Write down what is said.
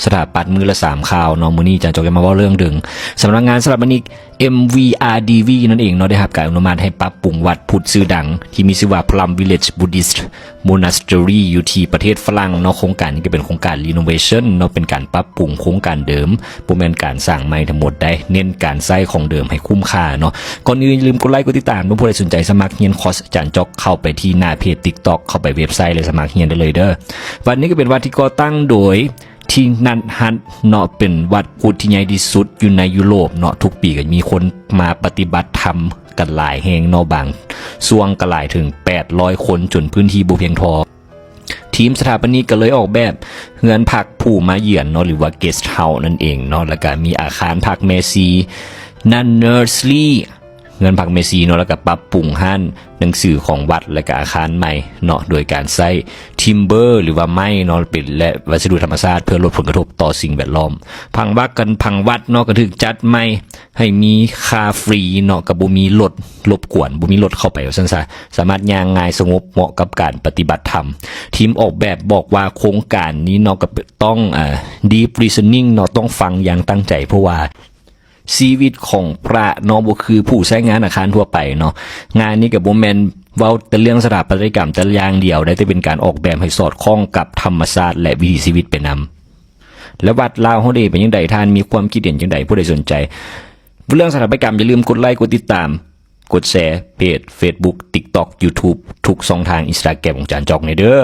สถาปัตย์มือละ3ข่าวเนาะมื้อนี้อาจารย์จอกจะมาเว้าเรื่องดึงสำนักงานสถาปนิก MVRDV นั่นเองเนาะได้รับการอนุมัติให้ปรับปรุงวัดพุทธชื่อดังที่มีชื่อว่า Plum Village Buddhist Monastery อยู่ที่ประเทศฝรั่งเนาะโครงการนี้ก็เป็นโครงการ Renovation เนาะเป็นการปรับปรุงโครงการเดิมบ่แม่นการสร้างใหม่ทั้งหมดได้เน้นการใช้ของเดิมให้คุ้มค่าเนาะก่อนอื่นอย่าลืมกดไลค์กดติดตามผู้ใดสนใจสมัครเรียนคอร์สอาจารย์จอกเข้าไปที่หน้าเพจ TikTok เข้าไปเว็บไซต์เลยสมัครเรียนได้เลยเด้อวันนี้ก็เป็นวัดที่ก่อตั้งโดยที่นันฮันเนาะเป็นวัดพุทธที่ใหญ่ที่สุดอยู่ในยุโรปเนาะทุกปีก็มีคนมาปฏิบัติธรรมกันหลายแห่งเนาะบางช่วงก็หลายถึง800คนจนพื้นที่บ่เพียงพอทีมสถาปนิกก็เลยออกแบบเรือนพักผู้มาเยือนเนาะหรือว่า guest house นั่นเองเนาะแล้วก็มีอาคารพักเมซีนันเนอร์สลีเงินพักเมซีเนาะแล้วก็ปรับปรุงห้านหนังสือของวัดและก็อาคารใหม่เนาะโดยการใช้ทิมเบอร์หรือว่าไม้เนาะเป็นและวัสดุธรรมชาติเพื่อลดผลกระทบต่อสิ่งแวดล้อมพังวัดเนาะก็ถูกจัดใหม่ให้มีค่าฟรีเนาะก็บ่มีรถรบกวนบ่มีรถเข้าไปว่าซั่นซะสามารถย่างง่ายสงบเหมาะกับการปฏิบัติธรรมทีมออกแบบบอกว่าโครงการนี้เนาะก็ต้องdeep listening เนาะต้องฟังอย่างตั้งใจเพราะว่าชีวิตของพระเนาะบ่คือผู้ใช้งานอาคารทั่วไปเนาะงานนี้ก็บ่แม่นเว้าแต่เรื่องสถาปัตยกรรมแต่อย่างเดียวได้แต่เป็นการออกแบบให้สอดคล้องกับธรรมชาติและวิถีชีวิตไปนำและวัดลาวเฮาได้เป็นจังไดท่านมีความคิดเห็นจังไดผู้ใดสนใจเรื่องสถาปัตยกรรมอย่าลืมกดไลค์กดติดตามกดแชร์เพจ Facebook TikTok YouTube ทุกช่องทาง Instagram ของอาจารย์จอกในเด้อ